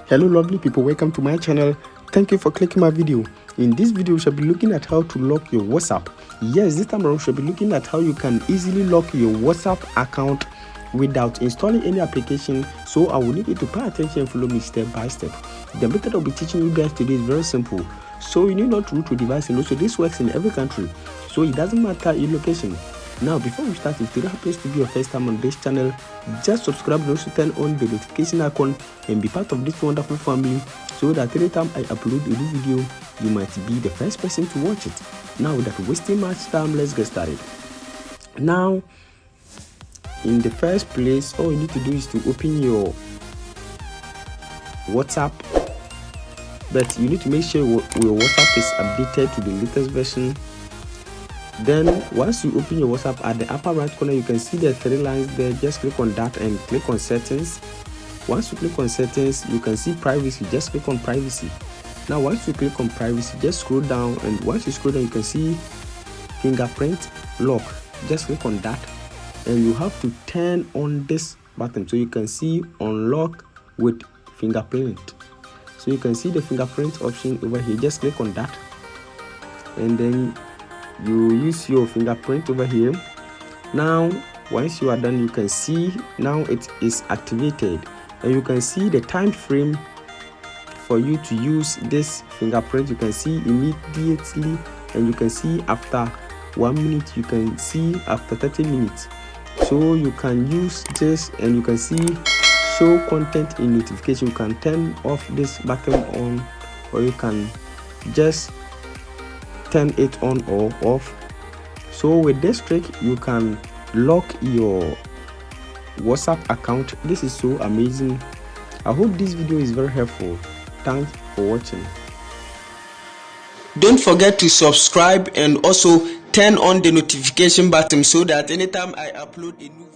Hello lovely people, welcome to my channel. Thank you for clicking my video. In this video we shall be looking at how to lock your WhatsApp. Yes, this time around we shall be looking at how you can easily lock your WhatsApp account without installing any application. So I will need you to pay attention and follow me step by step. The method I'll be teaching you guys today is very simple. So you need not root your device, and also this works in every country, so it doesn't matter your location. Now before we start, if today happens to be your first time on this channel, just subscribe and also turn on the notification icon and be part of this wonderful family, so that anytime I upload a new video you might be the first person to watch it. Now without wasting much time, let's get started. Now in the first place, all you need to do is to open your WhatsApp, but you need to make sure your WhatsApp is updated to the latest version. Then once you open your WhatsApp, at the upper right corner you can see the three lines there. Just click on that and click on settings. Once you click on settings, you can see privacy. Just click on privacy. Now once you click on privacy, just scroll down, and once you scroll down you can see fingerprint lock. Just click on that and you have to turn on this button so you can see unlock with fingerprint. So you can see the fingerprint option over here. Just click on that and then you use your fingerprint over here. Now once you are done, you can see now it is activated, and you can see the time frame for you to use this fingerprint. You can see immediately, and you can see after 1 minute, you can see after 30 minutes. So you can use this, and you can see show content in notification. You can turn off this button on, or you can just turn it on or off. So with this trick you can lock your WhatsApp account. This is so amazing. I hope this video is very helpful. Thanks for watching. Don't forget to subscribe and also turn on the notification button so that anytime I upload a new